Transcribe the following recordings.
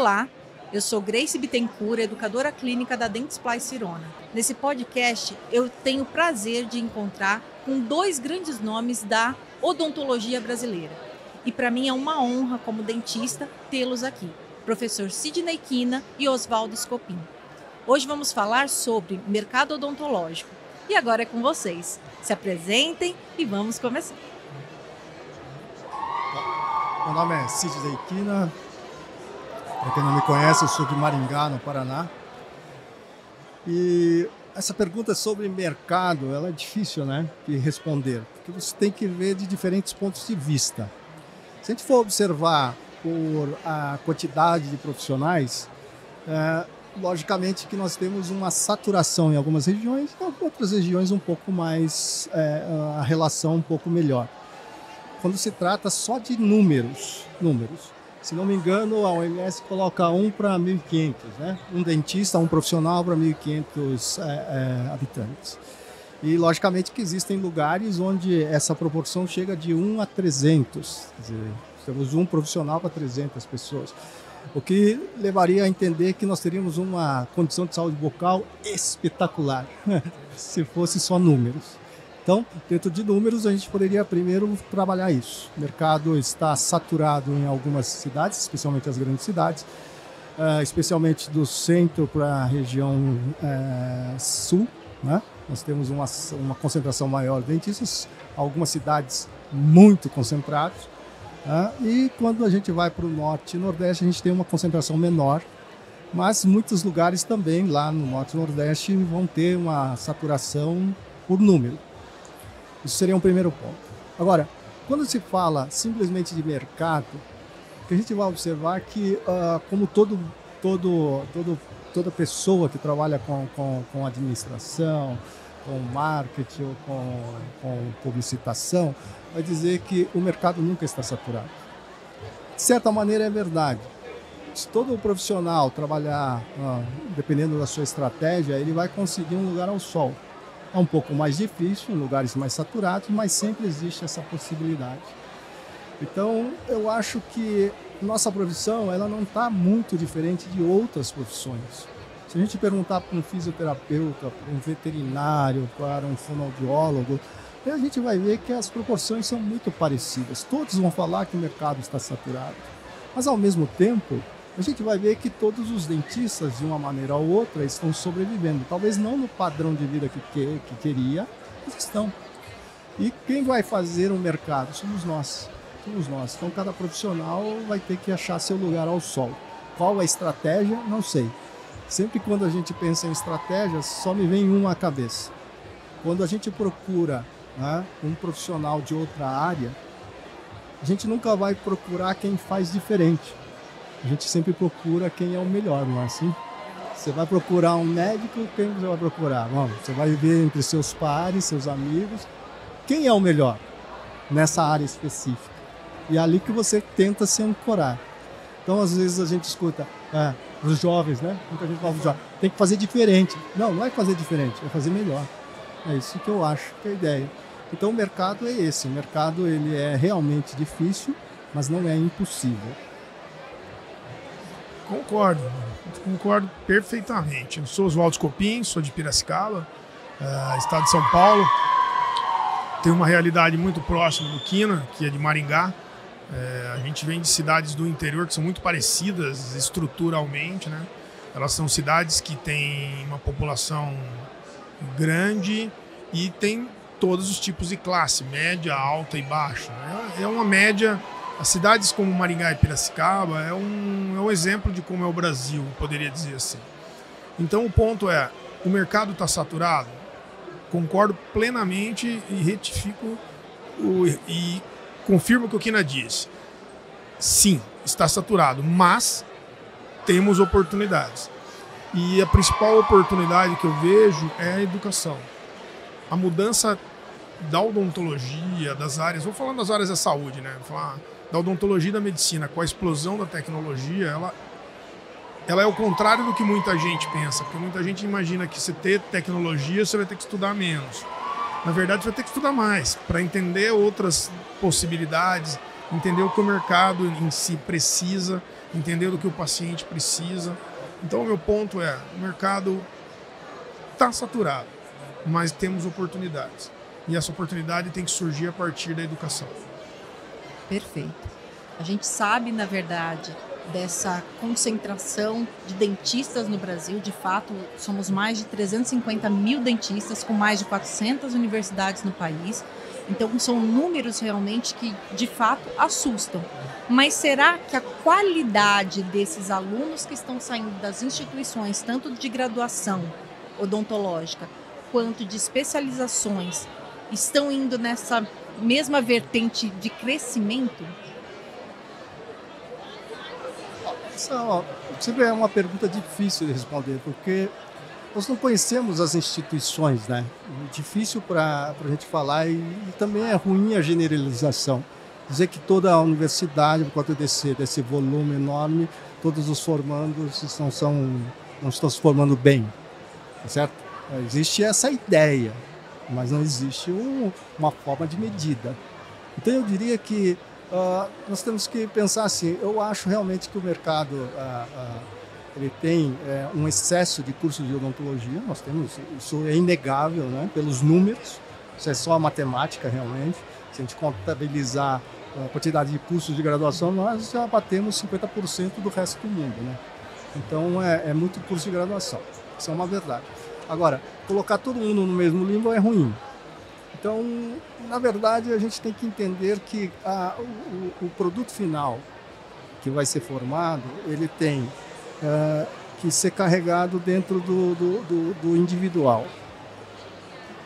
Olá, eu sou Grace Bittencourt, educadora clínica da Dentsply Sirona. Nesse podcast, eu tenho o prazer de encontrar com dois grandes nomes da odontologia brasileira. E para mim é uma honra, como dentista, tê-los aqui, professor Sidney Quina e Oswaldo Scopin. Hoje vamos falar sobre mercado odontológico. E agora é com vocês. Se apresentem e vamos começar. Meu nome é Sidney Quina. Para quem não me conhece, eu sou de Maringá, no Paraná. E essa pergunta sobre mercado, ela é difícil, né, de responder, porque você tem que ver de diferentes pontos de vista. Se a gente for observar por a quantidade de profissionais, logicamente que nós temos uma saturação em algumas regiões, em outras regiões um pouco mais, a relação um pouco melhor. Quando se trata só de números, se não me engano, a OMS coloca 1 para 1.500, né? Um dentista, um profissional para 1.500 habitantes. E, logicamente, que existem lugares onde essa proporção chega de 1 a 300. Quer dizer, temos um profissional para 300 pessoas. O que levaria a entender que nós teríamos uma condição de saúde bucal espetacular, se fosse só números. Então, dentro de números, a gente poderia primeiro trabalhar isso. O mercado está saturado em algumas cidades, especialmente as grandes cidades, especialmente do centro para a região sul, né? Nós temos uma concentração maior de dentistas, algumas cidades muito concentradas. E quando a gente vai para o norte e nordeste, a gente tem uma concentração menor, mas muitos lugares também, lá no norte e nordeste, vão ter uma saturação por número. Isso seria um primeiro ponto. Agora, quando se fala simplesmente de mercado, a gente vai observar que, como toda pessoa que trabalha com administração, com marketing ou com publicitação, vai dizer que o mercado nunca está saturado. De certa maneira é verdade. Se todo profissional trabalhar, dependendo da sua estratégia, ele vai conseguir um lugar ao sol. É um pouco mais difícil, em lugares mais saturados, mas sempre existe essa possibilidade. Então, eu acho que nossa profissão ela não está muito diferente de outras profissões. Se a gente perguntar para um fisioterapeuta, para um veterinário, para um fonoaudiólogo, a gente vai ver que as proporções são muito parecidas. Todos vão falar que o mercado está saturado. Mas, ao mesmo tempo, a gente vai ver que todos os dentistas, de uma maneira ou outra, estão sobrevivendo. Talvez não no padrão de vida que queria, mas estão. E quem vai fazer o mercado? Somos nós. Então, cada profissional vai ter que achar seu lugar ao sol. Qual a estratégia? Não sei. Sempre quando a gente pensa em estratégias, só me vem uma à cabeça. Quando a gente procura, né, um profissional de outra área, a gente nunca vai procurar quem faz diferente. A gente sempre procura quem é o melhor, não é assim? Você vai procurar um médico, quem você vai procurar? Bom, você vai ver entre seus pares, seus amigos, quem é o melhor nessa área específica. E é ali que você tenta se ancorar. Então, às vezes, a gente escuta os jovens, né? Muita gente fala, jovens, tem que fazer diferente. Não é fazer diferente, é fazer melhor. É isso que eu acho que é a ideia. Então, o mercado é esse. O mercado ele é realmente difícil, mas não é impossível. Concordo perfeitamente. Eu sou Oswaldo Scopin, sou de Piracicaba, estado de São Paulo. Tenho uma realidade muito próxima do Quina, que é de Maringá. A gente vem de cidades do interior que são muito parecidas estruturalmente, né? Elas são cidades que têm uma população grande e tem todos os tipos de classe, média, alta e baixa. É uma média. As cidades como Maringá e Piracicaba é um exemplo de como é o Brasil, poderia dizer assim. Então o ponto é, o mercado está saturado? Concordo plenamente e retifico e confirmo o que o Quina disse. Sim, está saturado, mas temos oportunidades. E a principal oportunidade que eu vejo é a educação. A mudança da odontologia, das áreas, vou falando das áreas da saúde, né? Vou falar da odontologia e da medicina, com a explosão da tecnologia, ela é o contrário do que muita gente pensa, porque muita gente imagina que se ter tecnologia você vai ter que estudar menos. Na verdade, você vai ter que estudar mais para entender outras possibilidades, entender o que o mercado em si precisa, entender o que o paciente precisa. Então, o meu ponto é, o mercado está saturado, mas temos oportunidades. E essa oportunidade tem que surgir a partir da educação. Perfeito. A gente sabe, na verdade, dessa concentração de dentistas no Brasil. De fato, somos mais de 350 mil dentistas, com mais de 400 universidades no país. Então, são números realmente que, de fato, assustam. Mas será que a qualidade desses alunos que estão saindo das instituições, tanto de graduação odontológica, quanto de especializações, estão indo nessa mesma vertente de crescimento? Essa sempre é uma pergunta difícil de responder, porque nós não conhecemos as instituições, né? É difícil para a gente falar e também é ruim a generalização. Dizer que toda a universidade, por conta desse volume enorme, todos os formandos não estão se formando bem, certo? Existe essa ideia, mas não existe uma forma de medida. Então eu diria que nós temos que pensar assim, eu acho realmente que o mercado ele tem um excesso de cursos de odontologia, nós temos, isso é inegável, né, pelos números, isso é só a matemática realmente, se a gente contabilizar a quantidade de cursos de graduação, nós já batemos 50% do resto do mundo, né? Então é muito curso de graduação, isso é uma verdade. Agora, colocar todo mundo no mesmo limbo é ruim. Então, na verdade, a gente tem que entender que o produto final que vai ser formado, ele tem que ser carregado dentro do individual.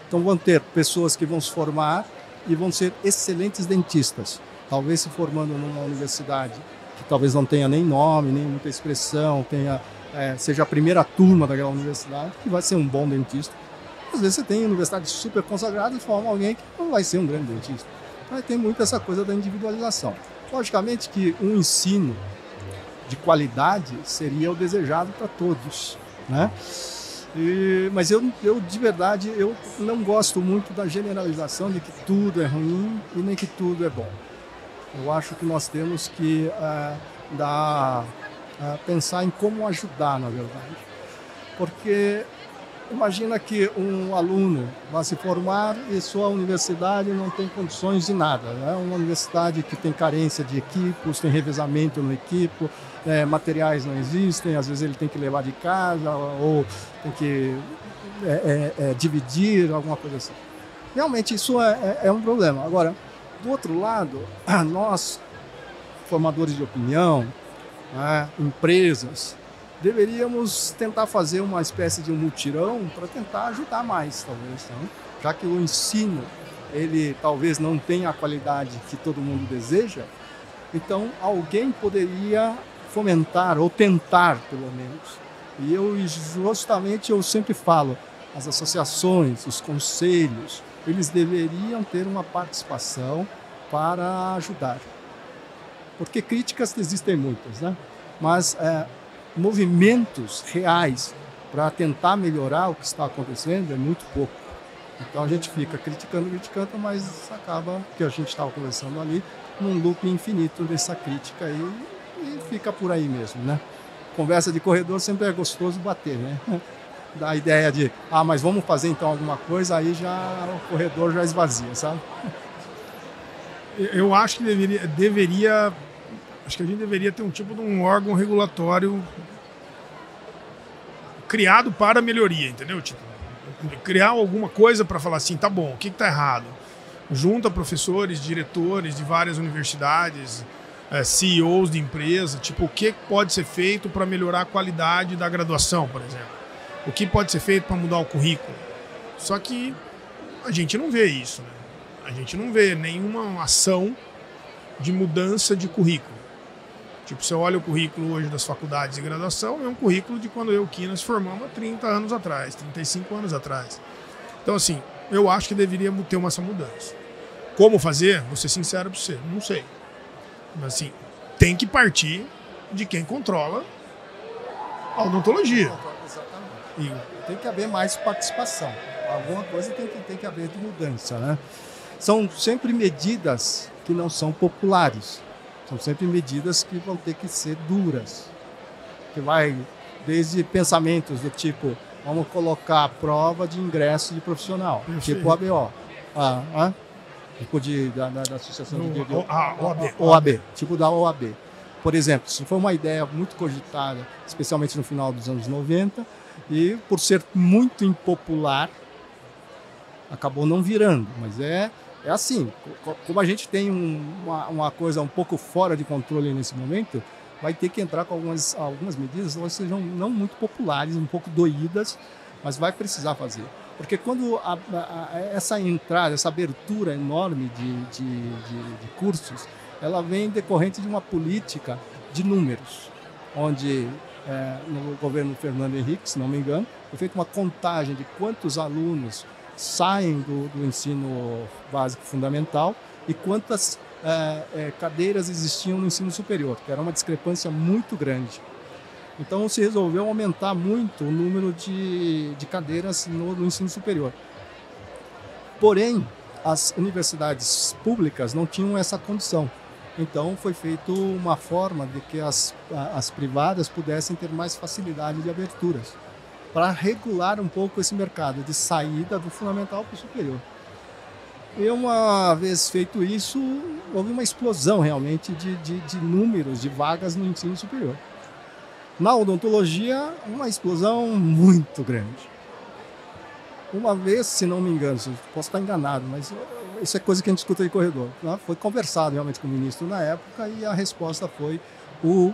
Então, vão ter pessoas que vão se formar e vão ser excelentes dentistas, talvez se formando numa universidade que talvez não tenha nem nome, nem muita expressão, seja a primeira turma daquela universidade, que vai ser um bom dentista. Às vezes você tem universidade super consagrada e forma alguém que não vai ser um grande dentista. Então tem muito essa coisa da individualização. Logicamente que um ensino de qualidade seria o desejado para todos, né? Mas eu de verdade, eu não gosto muito da generalização de que tudo é ruim e nem que tudo é bom. Eu acho que nós temos que pensar em como ajudar, na verdade. Porque imagina que um aluno vai se formar e sua universidade não tem condições de nada. É uma universidade que tem carência de equipos, tem revezamento no equipo, materiais não existem, às vezes ele tem que levar de casa ou tem que dividir, alguma coisa assim. Realmente isso é um problema. Agora, do outro lado, nós, formadores de opinião, empresas, deveríamos tentar fazer uma espécie de um mutirão para tentar ajudar mais, talvez, né? Já que o ensino, ele talvez não tenha a qualidade que todo mundo deseja, então alguém poderia fomentar ou tentar, pelo menos. E justamente eu sempre falo, as associações, os conselhos, eles deveriam ter uma participação para ajudar. Porque críticas existem muitas, né? Mas movimentos reais para tentar melhorar o que está acontecendo é muito pouco. Então a gente fica criticando, mas acaba, que a gente estava conversando ali, num loop infinito dessa crítica aí, e fica por aí mesmo, né? Conversa de corredor sempre é gostoso bater, né? Dá a ideia de, mas vamos fazer então alguma coisa, aí já o corredor já esvazia, sabe? Eu acho que acho que a gente deveria ter um tipo de um órgão regulatório criado para a melhoria, entendeu? Tipo, criar alguma coisa para falar assim, tá bom, o que está errado? Junta professores, diretores de várias universidades, CEOs de empresa, tipo, o que pode ser feito para melhorar a qualidade da graduação, por exemplo? O que pode ser feito para mudar o currículo? Só que a gente não vê isso, né? A gente não vê nenhuma ação de mudança de currículo. Tipo, você olha o currículo hoje das faculdades de graduação, é um currículo de quando eu e o Kina se formamos há 30 anos atrás, 35 anos atrás. Então, assim, eu acho que deveria ter essa mudança. Como fazer? Vou ser sincero para você, não sei. Mas, assim, tem que partir de quem controla a odontologia. E tem que haver mais participação. Alguma coisa tem que haver de mudança, né? São sempre medidas que não são populares. São sempre medidas que vão ter que ser duras. Que vai desde pensamentos do tipo, vamos colocar a prova de ingresso de profissional, tipo ABO, tipo da Associação de OAB, tipo da OAB. Por exemplo, isso foi uma ideia muito cogitada, especialmente no final dos anos 90, e por ser muito impopular, acabou não virando. Mas é assim, como a gente tem uma coisa um pouco fora de controle nesse momento, vai ter que entrar com algumas medidas que sejam não muito populares, um pouco doídas, mas vai precisar fazer. Porque quando essa entrada, essa abertura enorme de cursos, ela vem decorrente de uma política de números, onde no governo Fernando Henrique, se não me engano, foi feita uma contagem de quantos alunos saem do ensino básico fundamental e quantas cadeiras existiam no ensino superior, que era uma discrepância muito grande. Então se resolveu aumentar muito o número de cadeiras no ensino superior. Porém, as universidades públicas não tinham essa condição. Então foi feita uma forma de que as privadas pudessem ter mais facilidade de aberturas, para regular um pouco esse mercado de saída do fundamental para o superior. E uma vez feito isso, houve uma explosão realmente de números de vagas no ensino superior. Na odontologia, uma explosão muito grande. Uma vez, se não me engano, posso estar enganado, mas isso é coisa que a gente escuta de corredor, né? Foi conversado realmente com o ministro na época e a resposta foi o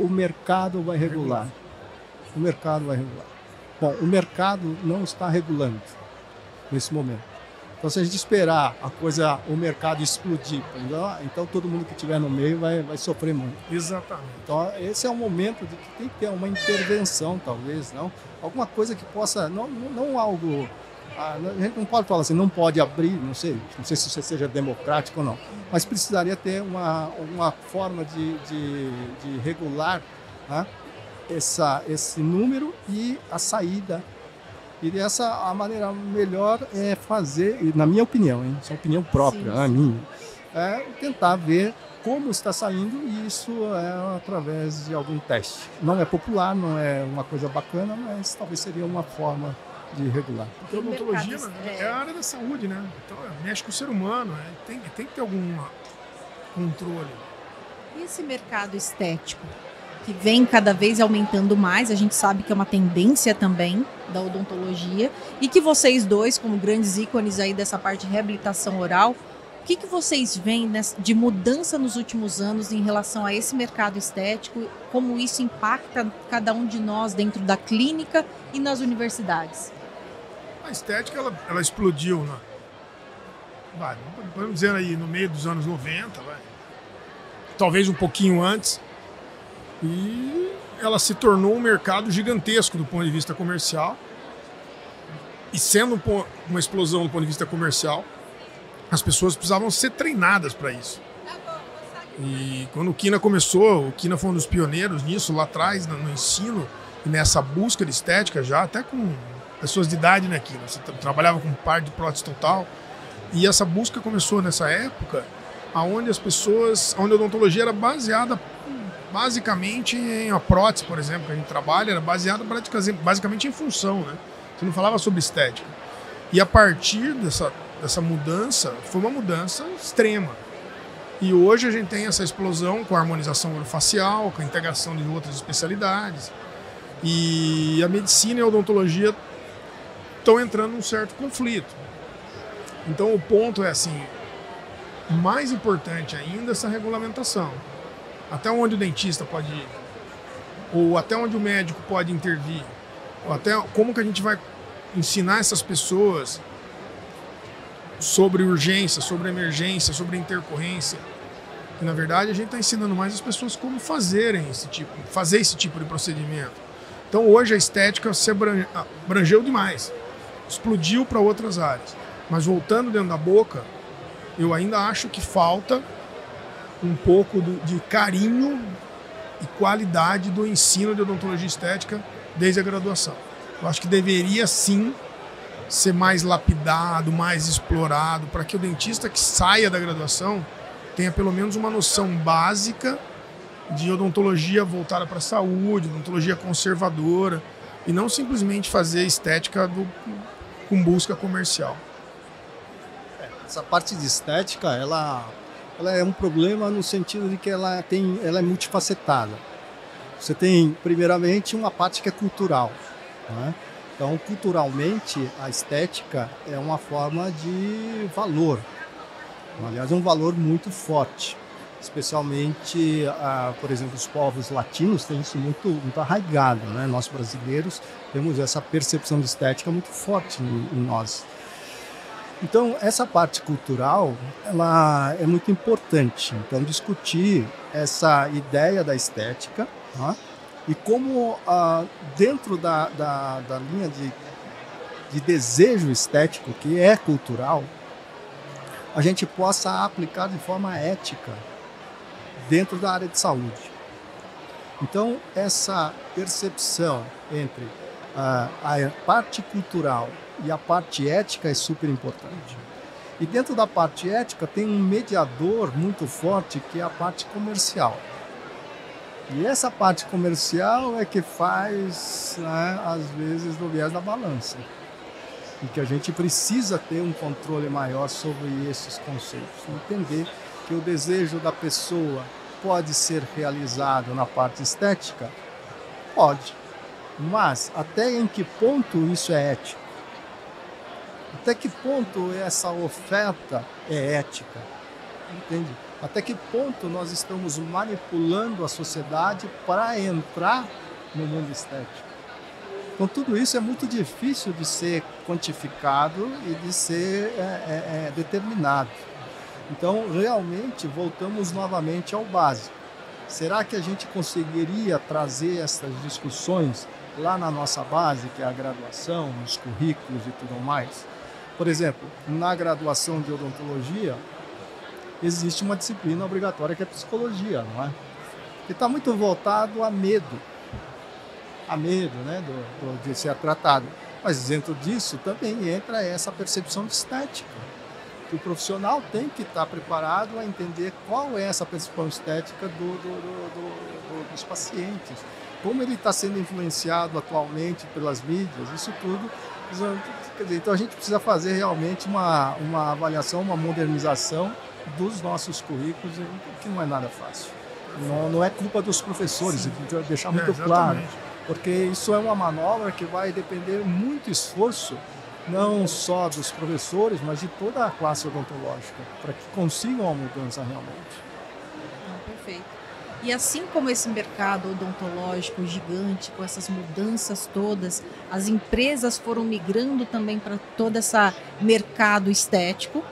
mercado vai regular. O mercado vai regular. Bom, o mercado não está regulando nesse momento. Então, se a gente esperar o mercado explodir, então todo mundo que estiver no meio vai sofrer muito. Exatamente. Então, esse é o momento de que tem que ter uma intervenção, talvez, não? Alguma coisa que possa, não algo... A gente não pode falar assim, não pode abrir, não sei se isso seja democrático ou não, mas precisaria ter uma forma de regular, né, esse número e a saída. E a maneira melhor é fazer, na minha opinião, essa é uma opinião própria, sim. A minha, é tentar ver como está saindo, e isso é através de algum teste. Não é popular, não é uma coisa bacana, mas talvez seria uma forma de regular. Porque a odontologia é a área da saúde, né? Então mexe com o ser humano, tem que ter algum controle. E esse mercado estético, que vem cada vez aumentando mais, a gente sabe que é uma tendência também da odontologia, e que vocês dois, como grandes ícones aí dessa parte de reabilitação oral, o que vocês veem de mudança nos últimos anos em relação a esse mercado estético, como isso impacta cada um de nós dentro da clínica e nas universidades? A estética, ela explodiu, né? Podemos dizer aí, no meio dos anos 90, talvez um pouquinho antes, e ela se tornou um mercado gigantesco do ponto de vista comercial. E sendo uma explosão do ponto de vista comercial, as pessoas precisavam ser treinadas para isso. E quando o Quina começou, o Quina foi um dos pioneiros nisso, lá atrás, no ensino, e nessa busca de estética, já até com pessoas de idade, né, Quina? Você trabalhava com parte de prótese total. E essa busca começou nessa época, onde a odontologia era baseada basicamente em a prótese, por exemplo, que a gente trabalha, era baseada basicamente em função, né? Você não falava sobre estética. E a partir dessa mudança, foi uma mudança extrema. E hoje a gente tem essa explosão com a harmonização orofacial, com a integração de outras especialidades. E a medicina e a odontologia estão entrando num certo conflito. Então o ponto é assim, mais importante ainda essa regulamentação. Até onde o dentista pode ir, ou até onde o médico pode intervir, ou até como que a gente vai ensinar essas pessoas sobre urgência, sobre emergência, sobre intercorrência. E, na verdade, a gente está ensinando mais as pessoas como fazer esse tipo de procedimento. Então, hoje a estética se abrangeu demais, explodiu para outras áreas. Mas voltando dentro da boca, eu ainda acho que falta um pouco de carinho e qualidade do ensino de odontologia estética desde a graduação. Eu acho que deveria sim ser mais lapidado, mais explorado, para que o dentista que saia da graduação tenha pelo menos uma noção básica de odontologia voltada para a saúde, odontologia conservadora, e não simplesmente fazer estética com busca comercial. Essa parte de estética, ela é um problema no sentido de que ela é multifacetada. Você tem, primeiramente, uma parte que é cultural, né? Então, culturalmente, a estética é uma forma de valor. Aliás, é um valor muito forte. Especialmente, por exemplo, os povos latinos têm isso muito arraigado, né? Nós, brasileiros, temos essa percepção de estética muito forte em nós. Então, essa parte cultural, ela é muito importante. Então, discutir essa ideia da estética, né? E como dentro da linha de desejo estético, que é cultural, a gente possa aplicar de forma ética dentro da área de saúde. Então, essa percepção entre a parte cultural e a parte ética é super importante. E dentro da parte ética tem um mediador muito forte, que é a parte comercial. E essa parte comercial é que faz, né, às vezes, do viés da balança. E que a gente precisa ter um controle maior sobre esses conceitos. Entender que o desejo da pessoa pode ser realizado na parte estética? Pode. Mas até em que ponto isso é ético? Até que ponto essa oferta é ética? Entende? Até que ponto nós estamos manipulando a sociedade para entrar no mundo estético? Então, tudo isso é muito difícil de ser quantificado e de ser determinado. Então, realmente, voltamos novamente ao básico. Será que a gente conseguiria trazer essas discussões lá na nossa base, que é a graduação, nos currículos e tudo mais? Por exemplo, na graduação de odontologia, existe uma disciplina obrigatória que é psicologia, não é? Que está muito voltado a medo. A medo, né, de ser tratado. Mas dentro disso também entra essa percepção de estética. Que o profissional tem que estar preparado a entender qual é essa percepção estética dos pacientes. Como ele está sendo influenciado atualmente pelas mídias, isso tudo. Quer dizer, então a gente precisa fazer realmente uma avaliação, uma modernização dos nossos currículos, que não é nada fácil. Não é culpa dos professores, tem que deixar muito claro. Porque isso é uma manobra que vai depender muito esforço, não só dos professores, mas de toda a classe odontológica, para que consigam a mudança realmente. Perfeito. E assim como esse mercado odontológico gigante, com essas mudanças todas, as empresas foram migrando também para todo esse mercado estético.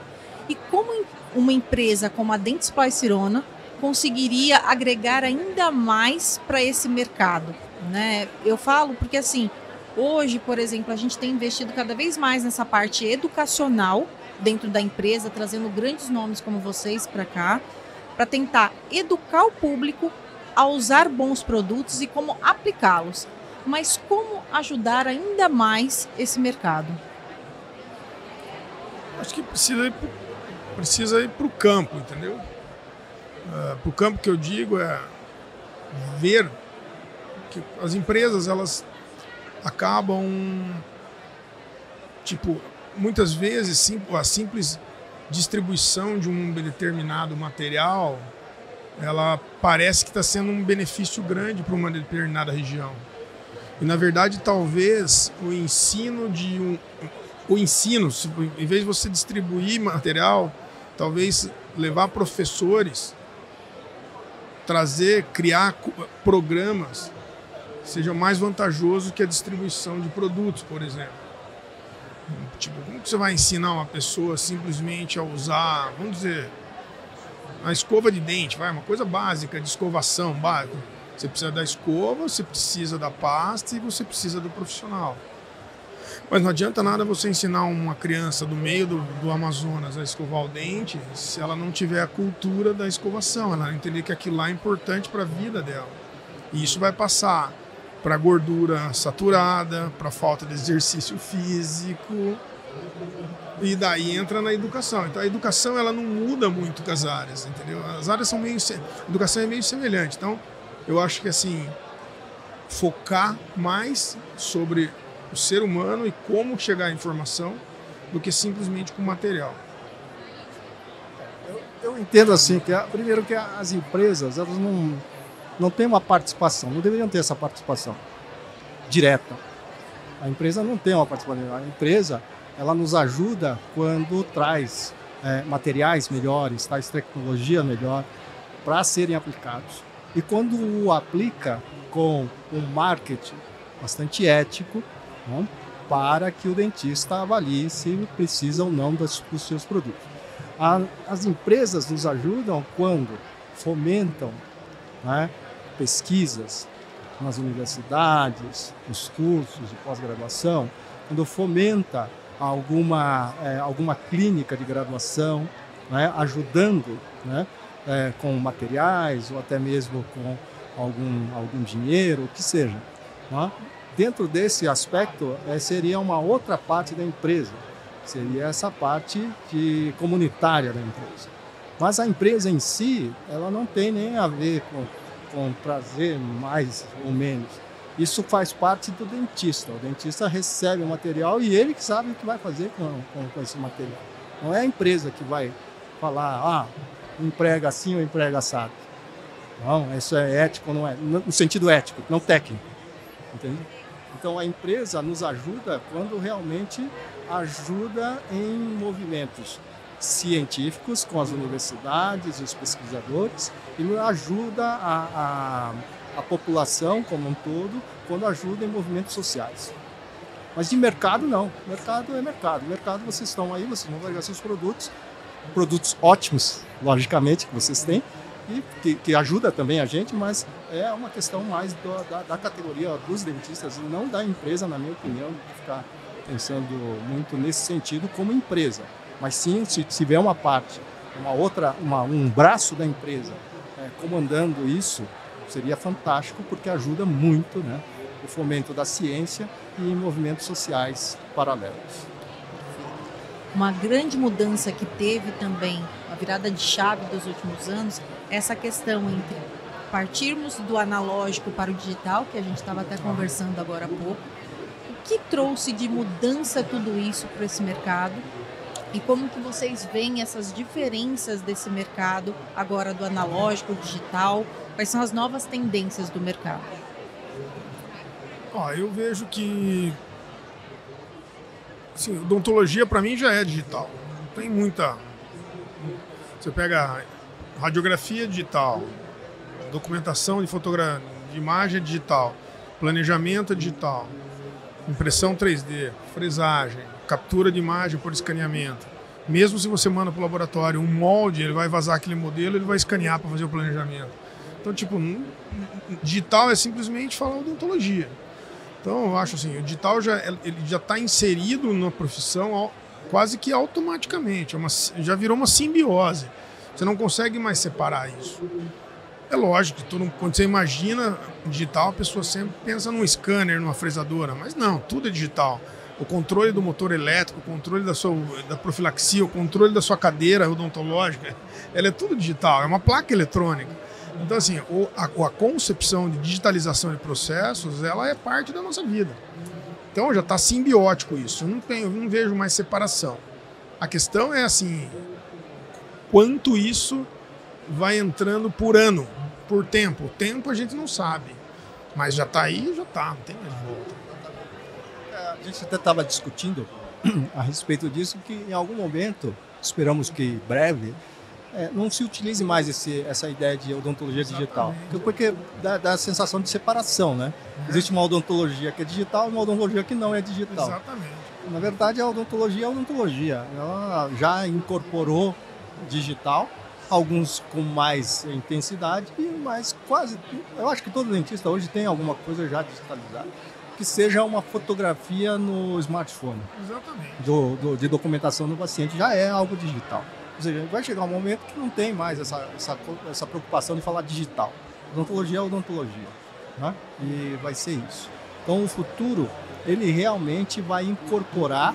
E como uma empresa como a Dentsply Sirona conseguiria agregar ainda mais para esse mercado, né? Eu falo porque, assim, hoje, por exemplo, a gente tem investido cada vez mais nessa parte educacional dentro da empresa, trazendo grandes nomes como vocês para cá, para tentar educar o público a usar bons produtos e como aplicá-los. Mas como ajudar ainda mais esse mercado? Acho que precisa ir para o campo, entendeu? Para o campo que eu digo é ver que as empresas, elas acabam, muitas vezes a simples distribuição de um determinado material, ela parece que está sendo um benefício grande para uma determinada região. E, na verdade, talvez em vez de você distribuir material, talvez levar professores, criar programas, seja mais vantajoso que a distribuição de produtos, por exemplo. Como que você vai ensinar uma pessoa simplesmente a usar, vamos dizer, a escova de dente, uma coisa básica de escovação, básica. Você precisa da escova, você precisa da pasta e você precisa do profissional. Mas não adianta nada você ensinar uma criança do meio do Amazonas a escovar o dente se ela não tiver a cultura da escovação, ela não entender que aquilo lá é importante para a vida dela. E isso vai passar para gordura saturada, para falta de exercício físico. E daí entra na educação. Então a educação ela não muda muito com as áreas, entendeu? As áreas são meio... A educação é meio semelhante. Então eu acho que assim, focar mais sobre o ser humano e como chegar à informação do que simplesmente com o material. Eu entendo assim, primeiro que as empresas elas não têm uma participação, não deveriam ter essa participação direta. A empresa não tem uma participação. A empresa ela nos ajuda quando traz materiais melhores, traz tecnologia melhor para serem aplicados. E quando o aplica com um marketing bastante ético, né, para que o dentista avalie se precisa ou não dos seus produtos. As empresas nos ajudam quando fomentam, né, pesquisas nas universidades, nos cursos de pós-graduação, quando fomenta alguma clínica de graduação, né, ajudando, né, com materiais ou até mesmo com algum dinheiro, o que seja. Né? Dentro desse aspecto, seria uma outra parte da empresa, seria essa parte comunitária da empresa. Mas a empresa em si, ela não tem nem a ver com trazer mais ou menos. Isso faz parte do dentista. O dentista recebe o material e ele que sabe o que vai fazer com esse material. Não é a empresa que vai falar, emprega assim ou emprega assado. Não, isso é ético, não é, no sentido ético, não técnico. Entende? Então a empresa nos ajuda quando realmente ajuda em movimentos científicos com as universidades e os pesquisadores e ajuda a população como um todo quando ajuda em movimentos sociais. Mas de mercado não, mercado é mercado. Mercado vocês estão aí, vocês vão largar seus produtos ótimos, logicamente, que vocês têm, e que ajuda também a gente, mas é uma questão mais da categoria dos dentistas e não da empresa, na minha opinião, de ficar pensando muito nesse sentido como empresa. Mas sim, se tiver uma parte, um braço da empresa comandando isso, seria fantástico, porque ajuda muito, né, o fomento da ciência e movimentos sociais paralelos. Uma grande mudança que teve também, a virada de chave dos últimos anos, essa questão entre partirmos do analógico para o digital, que a gente estava até conversando agora há pouco. O que trouxe de mudança tudo isso para esse mercado? E como que vocês veem essas diferenças desse mercado agora do analógico, digital? Quais são as novas tendências do mercado? Eu vejo que assim, odontologia para mim já é digital. Não tem muita... Você pega radiografia digital, documentação de fotografia, de imagem digital, planejamento digital, impressão 3D, fresagem, captura de imagem por escaneamento. Mesmo se você manda para o laboratório um molde, ele vai vazar aquele modelo, ele vai escanear para fazer o planejamento. Então, digital é simplesmente falar odontologia. Então, eu acho assim, o digital ele já está inserido na profissão quase que automaticamente. Já virou uma simbiose. Você não consegue mais separar isso. É lógico que quando você imagina digital, a pessoa sempre pensa num scanner, numa fresadora, mas não, tudo é digital. O controle do motor elétrico, o controle da profilaxia, o controle da sua cadeira odontológica, ela é tudo digital, é uma placa eletrônica. Então, assim, a concepção de digitalização de processos, ela é parte da nossa vida. Então, já está simbiótico isso, eu não vejo mais separação. A questão é, assim, quanto isso vai entrando por ano, por tempo. O tempo a gente não sabe, mas já está aí, já está, não tem mais volta. A gente até estava discutindo a respeito disso, que em algum momento, esperamos que breve, não se utilize mais essa ideia de odontologia digital. Porque dá a sensação de separação, né? Existe uma odontologia que é digital e uma odontologia que não é digital. Exatamente. Na verdade, a odontologia é a odontologia. Ela já incorporou digital, alguns com mais intensidade, mas quase... Eu acho que todo dentista hoje tem alguma coisa já digitalizada, que seja uma fotografia no smartphone. Exatamente. De documentação do paciente, já é algo digital. Ou seja, vai chegar um momento que não tem mais essa preocupação de falar digital. Odontologia é odontologia, né? E vai ser isso. Então, o futuro, ele realmente vai incorporar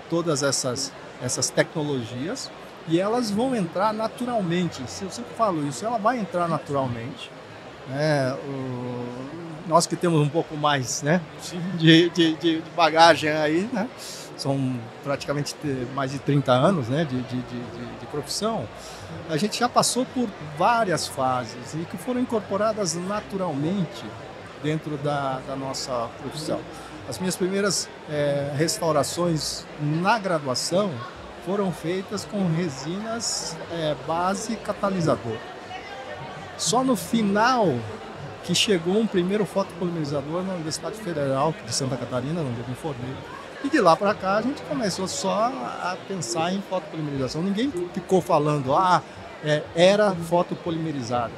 todas essas tecnologias, e elas vão entrar naturalmente. Se eu sempre falo isso, ela vai entrar naturalmente. Nós que temos um pouco mais, né, de bagagem aí, né, são praticamente mais de 30 anos, né, de profissão, a gente já passou por várias fases e que foram incorporadas naturalmente dentro da nossa profissão. As minhas primeiras restaurações na graduação foram feitas com resinas base catalisador. Só no final que chegou um primeiro fotopolimerizador na Universidade Federal de Santa Catarina, onde eu me formei. E de lá para cá a gente começou só a pensar em fotopolimerização. Ninguém ficou falando, era fotopolimerizada.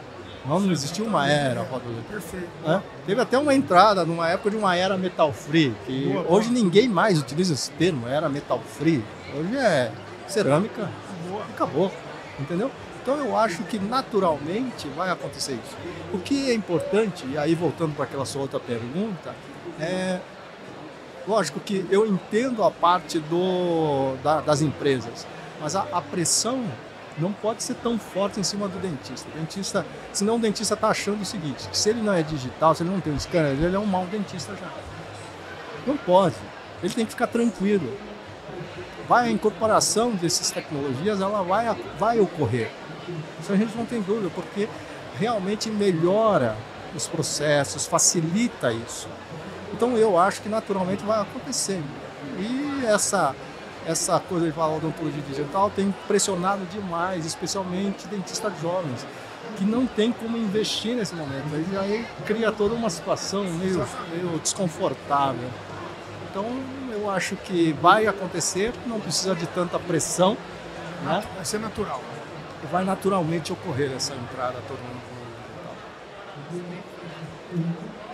Não existia uma era fotopolimerizada. Teve até uma entrada numa época de uma era metal free, que hoje ninguém mais utiliza esse termo, era metal free. Hoje é cerâmica e acabou, entendeu? Então eu acho que naturalmente vai acontecer isso. O que é importante, e aí voltando para aquela sua outra pergunta, lógico que eu entendo a parte das empresas, mas a pressão não pode ser tão forte em cima do dentista. Senão o dentista está achando o seguinte, que se ele não é digital, se ele não tem um scanner, ele é um mau dentista já. Não pode. Ele tem que ficar tranquilo. A incorporação dessas tecnologias ela vai ocorrer. Isso a gente não tem dúvida, porque realmente melhora os processos, facilita isso. Então eu acho que naturalmente vai acontecer. E essa coisa de falar odontologia digital tem pressionado demais, especialmente dentistas jovens, que não tem como investir nesse momento. Aí cria toda uma situação meio desconfortável. Então eu acho que vai acontecer, não precisa de tanta pressão, né? Vai ser natural. Vai naturalmente ocorrer essa entrada todo mundo.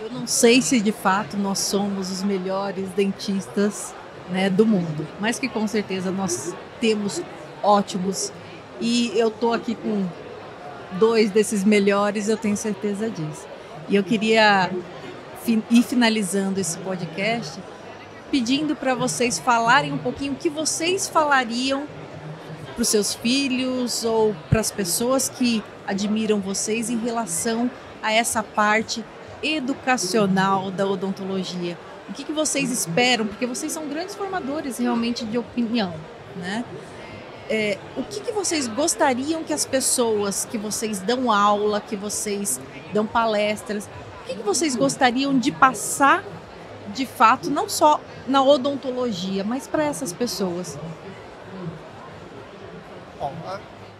Eu não sei se de fato nós somos os melhores dentistas, né, do mundo, mas que com certeza nós temos ótimos, e eu tô aqui com 2 desses melhores, eu tenho certeza disso. E eu queria ir finalizando esse podcast pedindo para vocês falarem um pouquinho o que vocês falariam para os seus filhos ou para as pessoas que admiram vocês em relação a essa parte educacional da odontologia. O que vocês esperam? Porque vocês são grandes formadores realmente de opinião, né? O que vocês gostariam que as pessoas que vocês dão aula, que vocês dão palestras, o que vocês gostariam de passar de fato, não só na odontologia, mas para essas pessoas? Bom,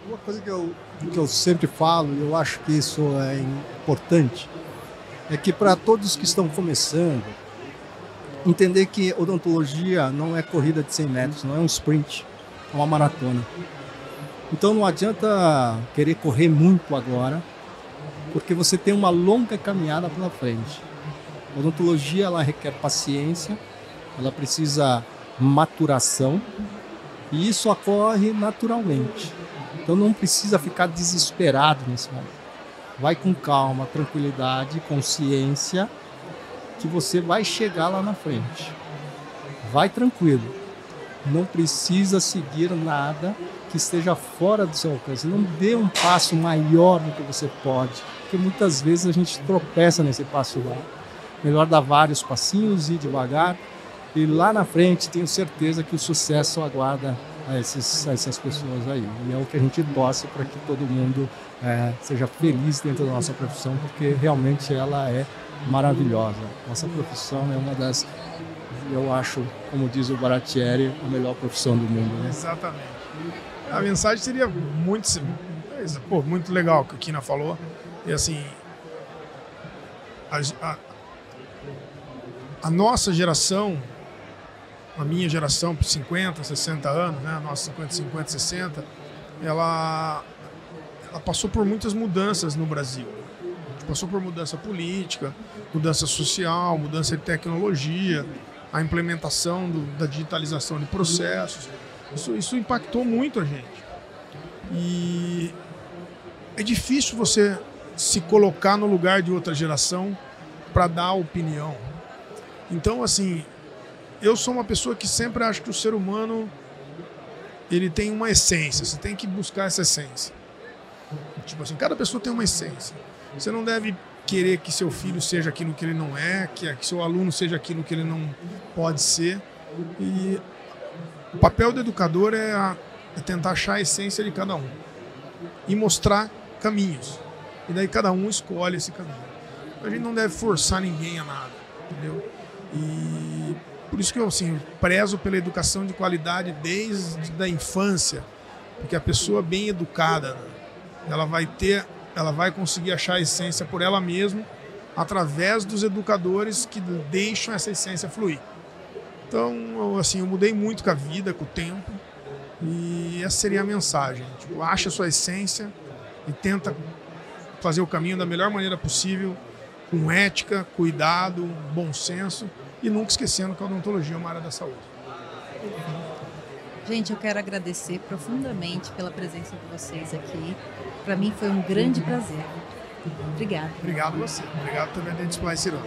uma coisa que eu sempre falo, e eu acho que isso é importante, é que para todos que estão começando, entender que odontologia não é corrida de 100 metros, não é um sprint, é uma maratona. Então não adianta querer correr muito agora, porque você tem uma longa caminhada pela frente. A odontologia ela requer paciência, ela precisa maturação, e isso ocorre naturalmente. Então não precisa ficar desesperado nesse momento. Vai com calma, tranquilidade, consciência, que você vai chegar lá na frente. Vai tranquilo. Não precisa seguir nada que esteja fora do seu alcance. Não dê um passo maior do que você pode, porque muitas vezes a gente tropeça nesse passo lá. Melhor dar vários passinhos, ir devagar, e lá na frente tenho certeza que o sucesso aguarda essas pessoas aí. E é o que a gente torce para que todo mundo seja feliz dentro da nossa profissão, porque realmente ela é maravilhosa. Nossa profissão é uma das, eu acho, como diz o Baratieri, a melhor profissão do mundo, né? Exatamente. A mensagem seria muito legal que a Kina falou. E assim, a nossa geração, a minha geração, 50, 60 anos, né? A nossa 50, 60, ela passou por muitas mudanças no Brasil. Passou por mudança política, mudança social, mudança de tecnologia, a implementação da digitalização de processos. Isso impactou muito a gente. E é difícil você se colocar no lugar de outra geração para dar opinião. Então, assim, eu sou uma pessoa que sempre acho que o ser humano ele tem uma essência, você tem que buscar essa essência. Tipo assim, cada pessoa tem uma essência. Você não deve querer que seu filho seja aquilo que ele não é, que seu aluno seja aquilo que ele não pode ser. E o papel do educador é tentar achar a essência de cada um e mostrar caminhos. E daí cada um escolhe esse caminho. A gente não deve forçar ninguém a nada, entendeu? E por isso que eu assim, prezo pela educação de qualidade desde a infância, porque a pessoa bem educada, ela vai conseguir achar a essência por ela mesma através dos educadores que deixam essa essência fluir. Então, assim, eu mudei muito com a vida, com o tempo, e essa seria a mensagem. Tipo, acha a sua essência e tenta fazer o caminho da melhor maneira possível, com ética, cuidado, bom senso, e nunca esquecendo que a odontologia é uma área da saúde. Gente, eu quero agradecer profundamente pela presença de vocês aqui. Para mim foi um grande prazer. Obrigada. Obrigado a você. Obrigado também a Dentsply Cirona.